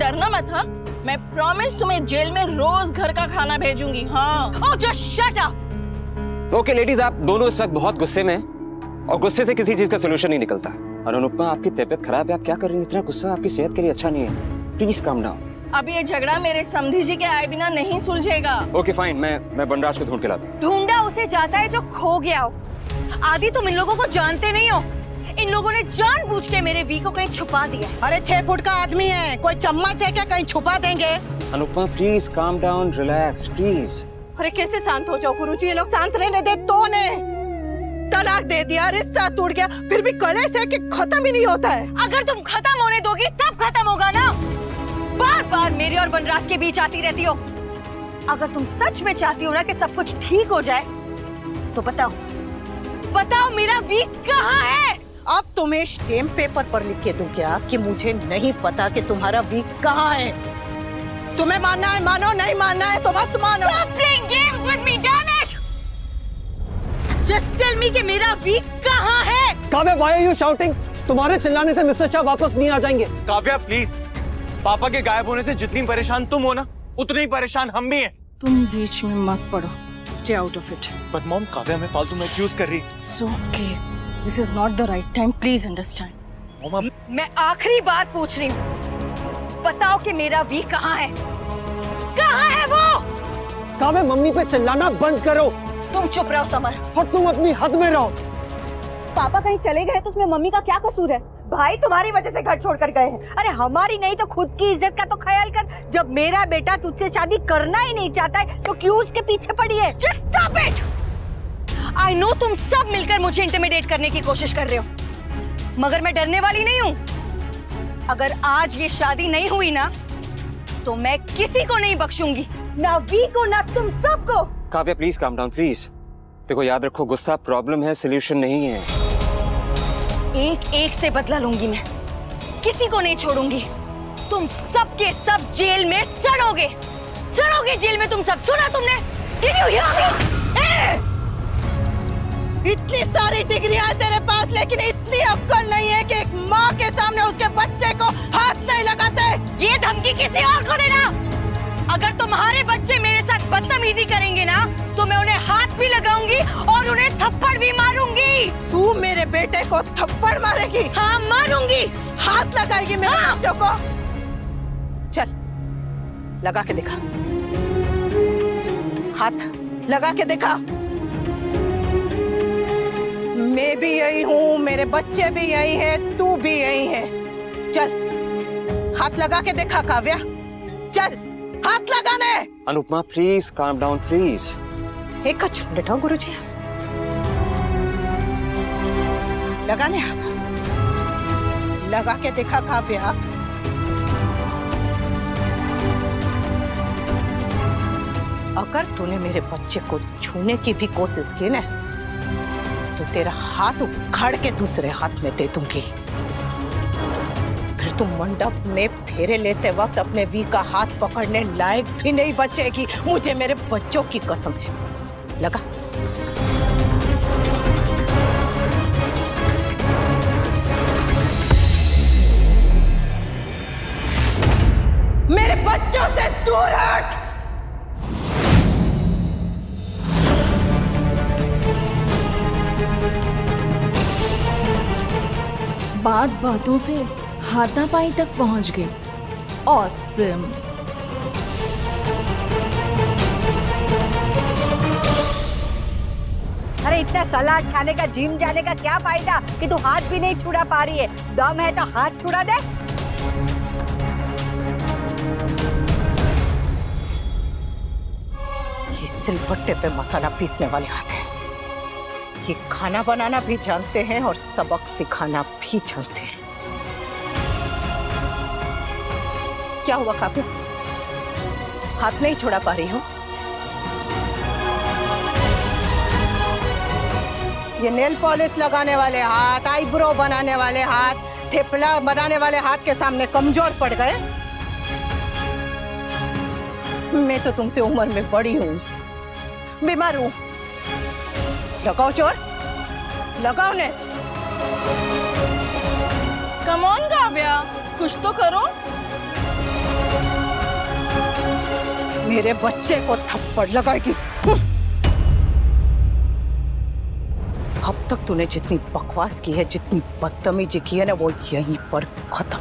डरना मत। हाँ, मैं प्रॉमिस तुम्हें जेल में रोज घर का खाना भेजूंगी। हाँ। Oh just shut up. Okay ladies, आप दोनों इस वक्त बहुत गुस्से में हैं और गुस्से से किसी चीज का सोल्यूशन नहीं निकलता। और अनुपमा, आपकी तबीयत खराब है, आप क्या कर रही हैं? इतना गुस्सा आपकी सेहत के लिए अच्छा नहीं है। Please calm down. अब ये झगड़ा मेरे समधी जी के आए बिना नहीं सुलझेगा। ओके फाइन, मैं बनराज को ढूंढ के लाता हूँ। ढूंढा उसे जाता है जो खो गया हो। आदि, तुम इन लोगों को जानते नहीं हो। इन लोगों ने जानबूझ के मेरे वी को कहीं छुपा दिया। अरे 6 फुट का आदमी है, कोई चम्मच है क्या कहीं छुपा देंगे? Anupama please calm down, relax please. अरे कैसे शांत हो जाओ गुरुजी, ये लोग शांत रहने दे तो ने तलाक दे दिया, रिश्ता टूट गया, फिर भी कलेश है कि खत्म ही नहीं होता है। अगर तुम खत्म होने दोगी तब खत्म होगा ना। बार बार मेरे और वनराज के बीच आती रहती हो। अगर तुम सच में चाहती हो ना कि सब कुछ ठीक हो जाए तो बताओ मेरा वीक कहाँ है? अब तुम्हें स्टैम्प पेपर पर लिख के दूं क्या कि मुझे नहीं पता कि तुम्हारा वीक कहाँ है? तुम्हें मानना है मानो, नहीं मानना है तो मत मानो। Stop playing games with me, damn it! Just tell me कि मेरा वीक कहाँ है? Kavya, why are you shouting? तुम्हारे चिल्लाने से मिस्टर शाह वापस नहीं आ जाएंगे। काव्या प्लीज, पापा के गायब होने से जितनी परेशान तुम हो ना, उतनी ही परेशान हम भी हैं। तुम बीच में मत पड़ो। Stay out of it. But mom, Kavya में फालतू में एक्यूज कर रही। It's okay. This is not the right time. Please understand. Mom, मैं आखिरी बार पूछ रही हूँ, बताओ कि मेरा वीक कहाँ है? कहाँ है वो? काव्या, मम्मी पे चिल्लाना बंद करो तुम चुप रहो समर। और तुम अपनी हद में रहो। पापा कहीं चले गए तो उसमें मम्मी का क्या कसूर है? भाई तुम्हारी वजह से घर छोड़कर गए हैं। अरे हमारी नहीं तो खुद की इज्जत का तो ख्याल कर। जब मेरा बेटा तुझसे शादी करना ही नहीं चाहता है तो क्यों उसके पीछे पड़ी है? Just stop it! I know तुम सब मिलकर मुझे इंटिमिडेट करने की कोशिश कर रहे हो, मगर मैं डरने वाली नहीं हूँ। अगर आज ये शादी नहीं हुई ना तो मैं किसी को नहीं बख्शूंगी, ना वी को ना तुम सबको। Kavya please calm down please. देखो याद रखो, गुस्सा प्रॉब्लम है, सोल्यूशन नहीं है। एक एक से बदला लूंगी मैं, किसी को नहीं छोड़ूंगी। तुम सब के सब जेल में सड़ोगे, सड़ोगे जेल में तुम सब। सुना तुमने? Did you hear me? इतनी सारी डिग्रियां हैं तेरे पास, लेकिन इतनी अक्ल नहीं है कि एक माँ के सामने उसके बच्चे को हाथ नहीं लगाते। ये धमकी किसी और को देना। अगर तुम्हारे बच्चे मेरे साथ बदतमीजी करेंगे ना तो मैं उन्हें हाथ भी लगाऊंगी और उन्हें थप्पड़ भी मारूंगी। तू मेरे बेटे को थप्पड़ मारेगी? हाँ मारूंगी। हाथ लगाएगी मेरे बच्चों को? चल लगा के दिखा, हाथ लगा के दिखा। मैं भी यही हूँ, मेरे बच्चे भी यही है, तू भी यही है। चल हाथ लगा के दिखा काव्या, चल हाथ लगाने। Anupama please calm down please. एक मिनट हो गुरुजी, लगाने हाथ लगा के देखा काव्या। अगर तूने मेरे बच्चे को छूने की भी कोशिश की ना तो तेरा हाथ उखाड़ के दूसरे हाथ में दे दूंगी। फिर तुम मंडप में फेरे लेते वक्त अपने वी का हाथ पकड़ने लायक भी नहीं बचेगी, मुझे मेरे बच्चों की कसम है। लगा मेरे बच्चों से दूर हट। बात बातों से हाथापाई तक पहुंच गए। ऑसम। अरे इतना सलाद खाने का जिम जाने का क्या फायदा कि तू हाथ भी नहीं छुड़ा पा रही है? दम है तो हाथ छुड़ा दे। ये सिलबट्टे पे मसाला पीसने वाले हाथ हैं। ये खाना बनाना भी जानते हैं और सबक सिखाना भी जानते हैं। क्या हुआ काव्या, हाथ नहीं छुड़ा पा रही हो? ये नेल पॉलिश लगाने वाले हाथ, आईब्रो बनाने वाले हाथ, थेपला बनाने वाले हाथ के सामने कमजोर पड़ गए। मैं तो तुमसे उम्र में बड़ी हूं, बीमार हूं। लगाओ जोर, लगाओ ने। कम ऑन काव्या, कुछ तो करो। मेरे बच्चे को थप्पड़ लगाएगी। अब तक तूने जितनी बकवास की है, जितनी बदतमीजी की है ना, वो यहीं पर खत्म।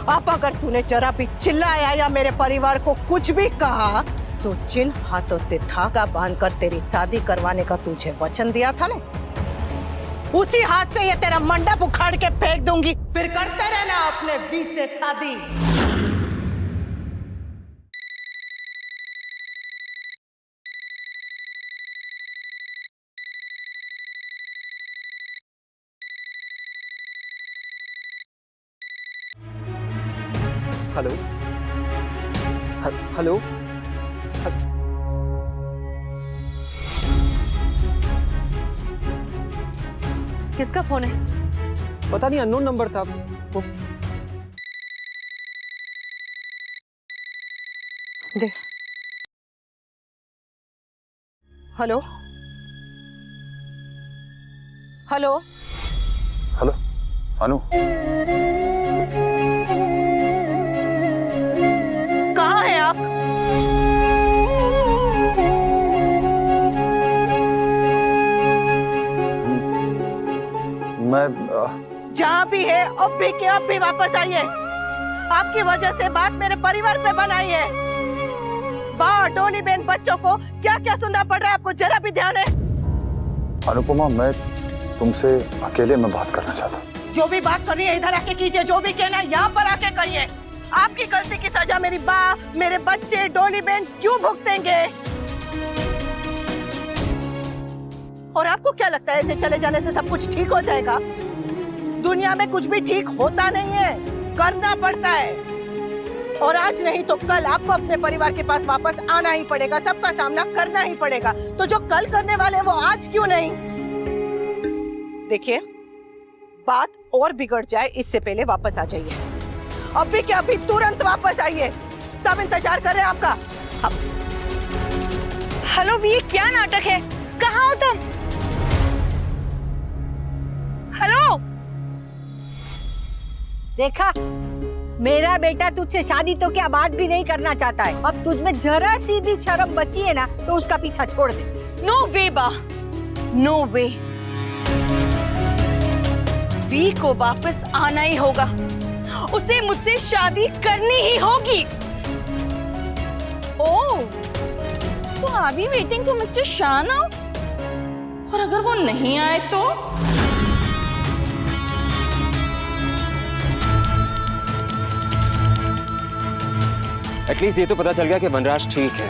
अब अगर तूने जरा भी चिल्लाया या मेरे परिवार को कुछ भी कहा तो जिन हाथों से धागा बांधकर तेरी शादी करवाने का तुझे वचन दिया था ना, उसी हाथ से ये तेरा मंडप उखाड़ के फेंक दूंगी। फिर करते रहना अपने बीच से शादी। Hello hello. किसका फोन है? पता नहीं, अननोन नंबर था वो। दे। हेलो हेलो हेलो अनु, कहाँ हैं आप? मैं जहाँ भी है अब भी के अब भी वापस आइए। आपकी वजह से बात मेरे परिवार पे बनाई है। बा डोली बहन बच्चों को क्या क्या सुनना पड़ रहा है, आपको जरा भी ध्यान है? अनुपमा, मैं तुमसे अकेले में बात करना चाहता हूँ। जो भी बात करनी है इधर आके कीजिए, जो भी कहना है यहाँ पर आके कहिए। आपकी गलती की सजा मेरी बा, मेरे बच्चे, डोली बहन क्यों भुगतेंगे? और आपको क्या लगता है ऐसे चले जाने से सब कुछ ठीक हो जाएगा? दुनिया में कुछ भी ठीक होता नहीं है, करना पड़ता है। और आज नहीं तो कल आपको अपने परिवार के पास वापस आना ही पड़ेगा, सबका सामना करना ही पड़ेगा। तो जो कल करने वाले वो आज क्यों नहीं? देखिए, बात और बिगड़ जाए इससे पहले वापस आ जाइए। अभी क्या अभी तुरंत वापस आइए, सब इंतजार कर रहे हैं आपका। हेलो वी, क्या नाटक है? कहाँ हो तुम? हेलो, देखा, मेरा बेटा तुझसे शादी तो क्या बात भी नहीं करना चाहता है। अब तुझ में जरा सी भी शर्म बची है ना तो उसका पीछा छोड़ दे। नो वे बा, नो वे। वी को वापस आना ही होगा, उसे मुझसे शादी करनी ही होगी। ओह, तो are we waiting for mister Shah now? और अगर वो नहीं आए तो? एटलीस्ट ये तो पता चल गया कि वनराज ठीक है।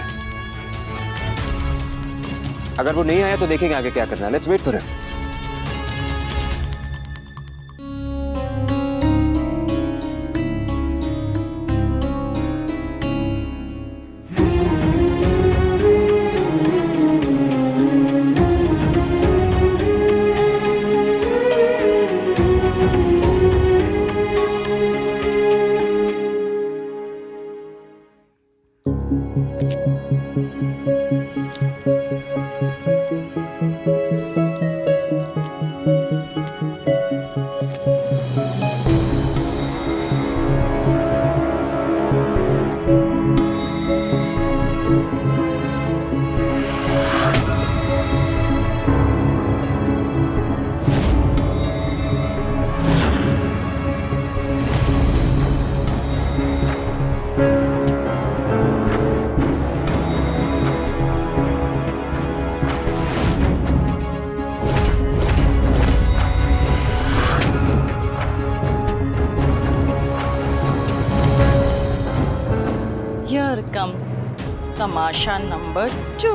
अगर वो नहीं आया तो देखेंगे आगे क्या करना है। Let's wait for him. Here comes तमाशा नंबर 2।